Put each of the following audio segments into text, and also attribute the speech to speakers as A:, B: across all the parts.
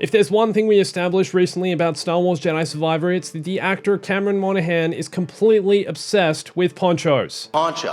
A: If there's one thing we established recently about Star Wars Jedi Survivor, it's that the actor Cameron Monaghan is completely obsessed with ponchos.
B: Poncho.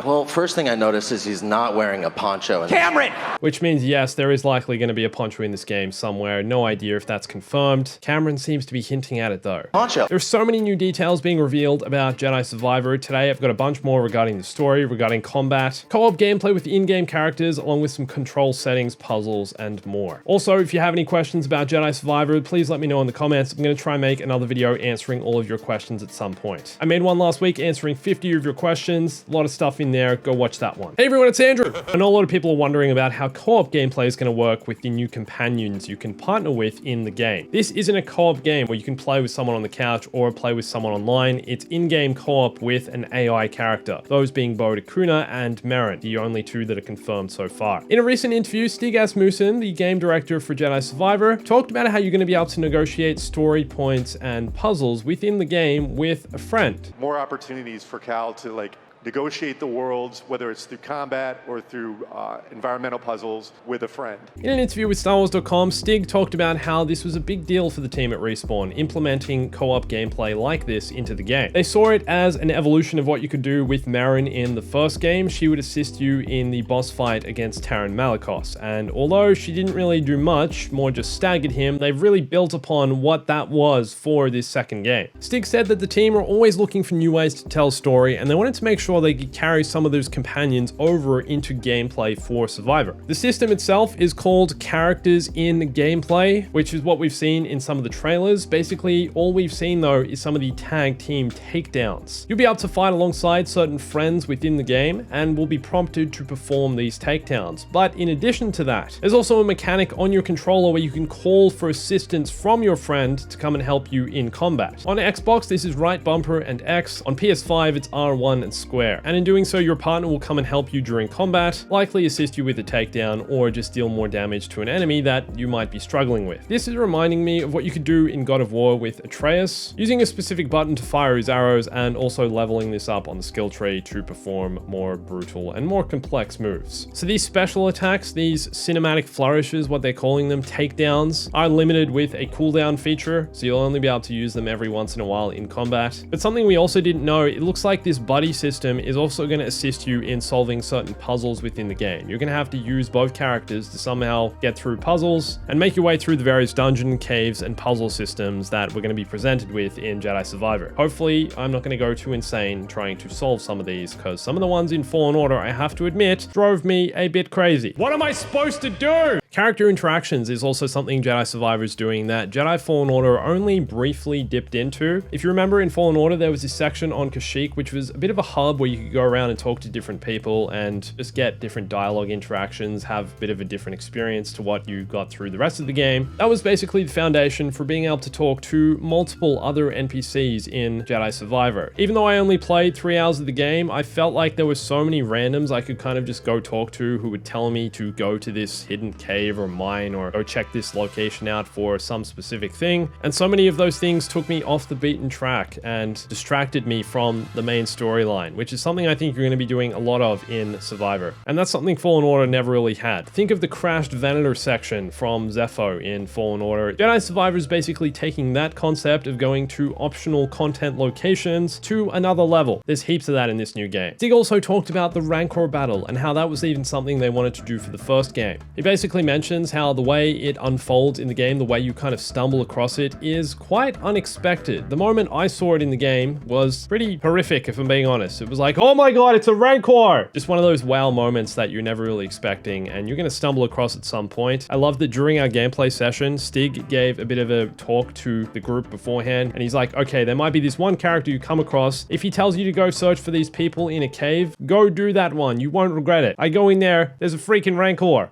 B: Well, first thing I noticed is he's not wearing a poncho.
C: Cameron!
A: Which means, yes, there is likely going to be a poncho in this game somewhere. No idea if that's confirmed. Cameron seems to be hinting at it though.
B: Poncho.
A: There's so many new details being revealed about Jedi Survivor. Today I've got a bunch more regarding the story, regarding combat, co-op gameplay with in-game characters, along with some control settings, puzzles, and more. Also, if you have any questions about Jedi Survivor, please let me know in the comments. I'm going to try and make another video answering all of your questions at some point. I made one last week answering 50 of your questions. A lot of stuff in there. Go watch that one. Hey everyone, it's Andrew. I know a lot of people are wondering about how co-op gameplay is going to work with the new companions you can partner with in the game. This isn't a co-op game where you can play with someone on the couch or play with someone online. It's in-game co-op with an AI character, those being Bo Kuna and Merrin, the only two that are confirmed so far. In a recent interview, Stig Asmussen, the game director for Jedi Survivor, talked about how you're going to be able to negotiate story points and puzzles within the game with a friend.
D: More opportunities for Cal to negotiate the worlds, whether it's through combat or through environmental puzzles with a friend.
A: In an interview with StarWars.com, Stig talked about how this was a big deal for the team at Respawn, implementing co-op gameplay like this into the game. They saw it as an evolution of what you could do with Merrin in the first game. She would assist you in the boss fight against Taron Malicos, and although she didn't really do much, more just staggered him, they've really built upon what that was for this second game. Stig said that the team are always looking for new ways to tell a story, and they wanted to make sure they could carry some of those companions over into gameplay for Survivor. The system itself is called Characters in Gameplay, which is what we've seen in some of the trailers. Basically, all we've seen though is some of the tag team takedowns. You'll be able to fight alongside certain friends within the game and will be prompted to perform these takedowns. But in addition to that, there's also a mechanic on your controller where you can call for assistance from your friend to come and help you in combat. On Xbox, this is right bumper and X. On PS5, it's R1 and square. And in doing so, your partner will come and help you during combat, likely assist you with a takedown or just deal more damage to an enemy that you might be struggling with. This is reminding me of what you could do in God of War with Atreus, using a specific button to fire his arrows and also leveling this up on the skill tree to perform more brutal and more complex moves. So these special attacks, these cinematic flourishes, what they're calling them, takedowns, are limited with a cooldown feature, so you'll only be able to use them every once in a while in combat. But something we also didn't know, it looks like this buddy system is also going to assist you in solving certain puzzles within the game. You're going to have to use both characters to somehow get through puzzles and make your way through the various dungeon, caves, and puzzle systems that we're going to be presented with in Jedi Survivor. Hopefully, I'm not going to go too insane trying to solve some of these, because some of the ones in Fallen Order, I have to admit, drove me a bit crazy. What am I supposed to do? Character interactions is also something Jedi Survivor is doing that Jedi Fallen Order only briefly dipped into. If you remember, in Fallen Order, there was this section on Kashyyyk, which was a bit of a hub where you could go around and talk to different people and just get different dialogue interactions, have a bit of a different experience to what you got through the rest of the game. That was basically the foundation for being able to talk to multiple other NPCs in Jedi Survivor. Even though I only played 3 hours of the game, I felt like there were so many randoms I could kind of just go talk to who would tell me to go to this hidden cave or mine or go check this location out for some specific thing. And so many of those things took me off the beaten track and distracted me from the main storyline, which is something I think you're going to be doing a lot of in Survivor. And that's something Fallen Order never really had. Think of the crashed Venator section from Zepho in Fallen Order. Jedi Survivor is basically taking that concept of going to optional content locations to another level. There's heaps of that in this new game. Stig also talked about the Rancor battle and how that was even something they wanted to do for the first game. He basically mentions how the way it unfolds in the game, the way you kind of stumble across it, is quite unexpected. The moment I saw it in the game was pretty horrific, if I'm being honest. It was like, oh my god, it's a Rancor! Just one of those wow moments that you're never really expecting, and you're going to stumble across at some point. I love that during our gameplay session, Stig gave a bit of a talk to the group beforehand, and he's like, okay, there might be this one character you come across. If he tells you to go search for these people in a cave, go do that one. You won't regret it. I go in there, there's a freaking Rancor.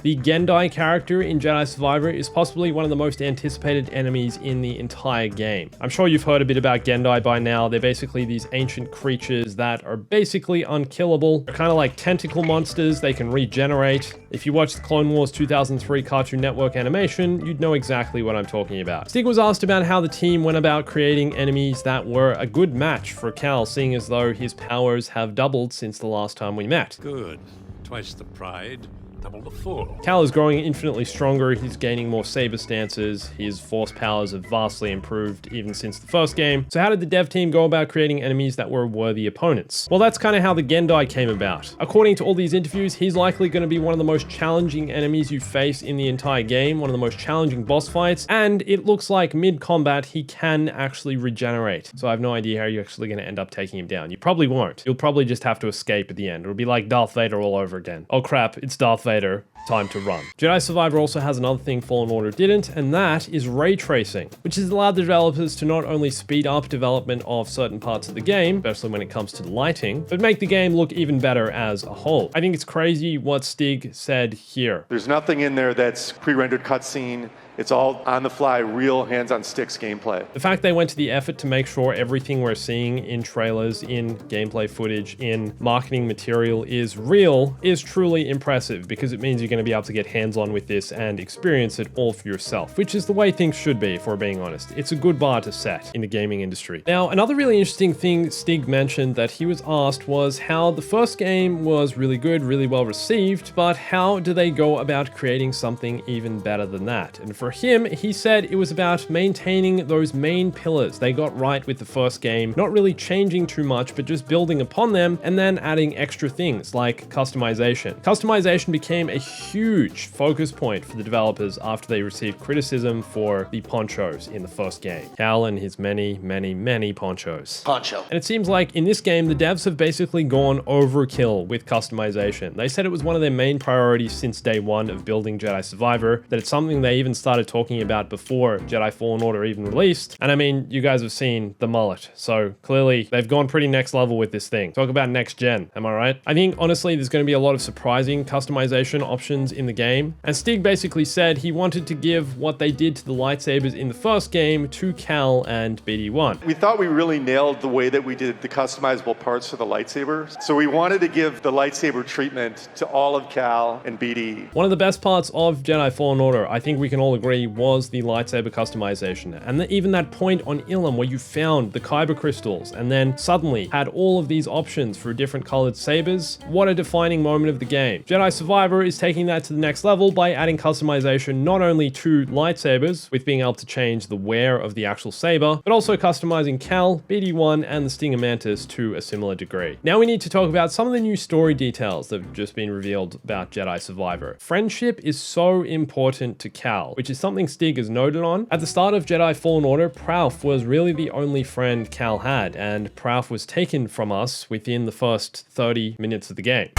A: The Gendai character in Jedi Survivor is possibly one of the most anticipated enemies in the entire game. I'm sure you've heard a bit about Gendai by now. They're basically these ancient creatures that are basically unkillable. They're kind of like tentacle monsters. They can regenerate. If you watched the Clone Wars 2003 Cartoon Network animation, you'd know exactly what I'm talking about. Stig was asked about how the team went about creating enemies that were a good match for Cal, seeing as though his powers have doubled since the last time we met.
C: Good. Twice the pride, acceptable to full.
A: Cal is growing infinitely stronger, he's gaining more saber stances, his force powers have vastly improved even since the first game. So how did the dev team go about creating enemies that were worthy opponents? Well, that's kind of how the Gendai came about. According to all these interviews, he's likely going to be one of the most challenging enemies you face in the entire game, one of the most challenging boss fights, and it looks like mid-combat he can actually regenerate. So I have no idea how you're actually going to end up taking him down. You probably won't. You'll probably just have to escape at the end. It'll be like Darth Vader all over again. Oh crap, it's Darth Vader. Time to run. Jedi Survivor also has another thing Fallen Order didn't, and that is ray tracing, which has allowed the developers to not only speed up development of certain parts of the game, especially when it comes to lighting, but make the game look even better as a whole. I think it's crazy what Stig said here.
D: There's nothing in there that's pre-rendered cutscene. It's all on-the-fly, real hands-on-sticks gameplay.
A: The fact they went to the effort to make sure everything we're seeing in trailers, in gameplay footage, in marketing material is real is truly impressive, because it means you're going to be able to get hands-on with this and experience it all for yourself, which is the way things should be, if we're being honest. It's a good bar to set in the gaming industry. Now, another really interesting thing Stig mentioned that he was asked was how the first game was really good, really well received, but how do they go about creating something even better than that? And for him, he said it was about maintaining those main pillars they got right with the first game, not really changing too much, but just building upon them and then adding extra things like customization. Customization became a huge focus point for the developers after they received criticism for the ponchos in the first game. Cal and his many, many, many ponchos.
B: Poncho.
A: And it seems like in this game, the devs have basically gone overkill with customization. They said it was one of their main priorities since day one of building Jedi Survivor, that it's something they even started talking about before Jedi Fallen Order even released. And I mean, you guys have seen the mullet, so clearly they've gone pretty next level with this thing. Talk about next gen, am I right? I think honestly, there's going to be a lot of surprising customization options in the game. And Stig basically said he wanted to give what they did to the lightsabers in the first game to Cal and BD1.
D: We thought we really nailed the way that we did the customizable parts for the lightsabers. So we wanted to give the lightsaber treatment to all of Cal and BD.
A: One of the best parts of Jedi Fallen Order, I think we can all agree, was the lightsaber customization. And even that point on Ilum where you found the kyber crystals and then suddenly had all of these options for different colored sabers. What a defining moment of the game. Jedi Survivor is taking that to the next level by adding customization not only to lightsabers, with being able to change the wear of the actual saber, but also customizing Cal, BD1, and the Stinger Mantis to a similar degree. Now we need to talk about some of the new story details that have just been revealed about Jedi Survivor. Friendship is so important to Cal, which is something Stig has noted on. At the start of Jedi Fallen Order, Prauf was really the only friend Cal had, and Prauf was taken from us within the first 30 minutes of the game.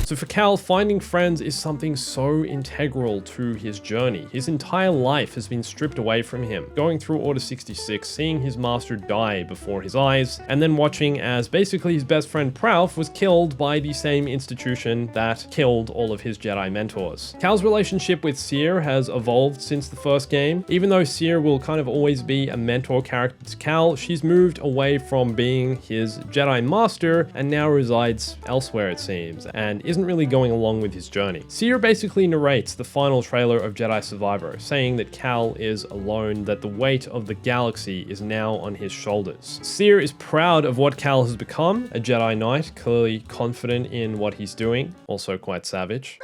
A: So for Cal, finding friends is something so integral to his journey. His entire life has been stripped away from him, going through Order 66, seeing his master die before his eyes, and then watching as basically his best friend Prauf was killed by the same institution that killed all of his Jedi mentors. Cal's relationship with Cere has evolved since the first game. Even though Cere will kind of always be a mentor character to Cal, she's moved away from being his Jedi master and now resides elsewhere, it seems, and isn't really going along with his journey. Cere basically narrates the final trailer of Jedi Survivor, saying that Cal is alone, that the weight of the galaxy is now on his shoulders. Cere is proud of what Cal has become, a Jedi Knight, clearly confident in what he's doing, also quite savage.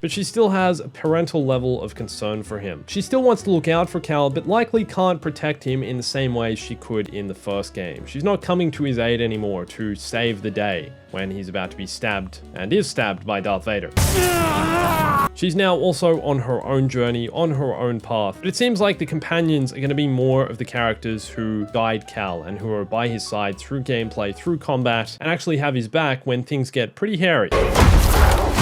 A: But she still has a parental level of concern for him. She still wants to look out for Cal, but likely can't protect him in the same way she could in the first game. She's not coming to his aid anymore to save the day when he's about to be stabbed, and is stabbed by Darth Vader. She's now also on her own journey, on her own path, but it seems like the companions are going to be more of the characters who guide Cal and who are by his side through gameplay, through combat, and actually have his back when things get pretty hairy.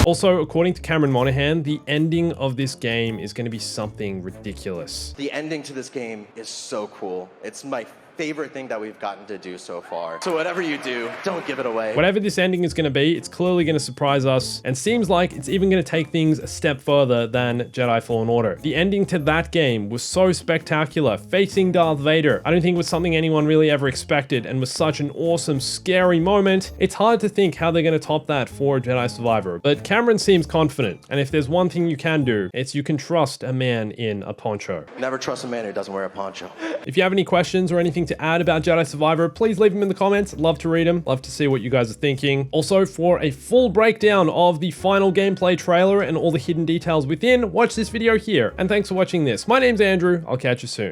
A: Also, according to Cameron Monaghan, the ending of this game is going to be something ridiculous.
B: The ending to this game is so cool. It's my favorite thing that we've gotten to do so far. So whatever you do, don't give it away.
A: Whatever this ending is going to be, it's clearly going to surprise us, and seems like it's even going to take things a step further than Jedi Fallen Order. The ending to that game was so spectacular, facing Darth Vader. I don't think it was something anyone really ever expected, and was such an awesome, scary moment. It's hard to think how they're going to top that for Jedi Survivor, but Cameron seems confident, and if there's one thing you can do, it's you can trust a man in a poncho.
B: Never trust a man who doesn't wear a poncho.
A: If you have any questions or anything to add about Jedi Survivor, please leave them in the comments. Love to read them. Love to see what you guys are thinking. Also, for a full breakdown of the final gameplay trailer and all the hidden details within, watch this video here. And thanks for watching this. My name's Andrew. I'll catch you soon.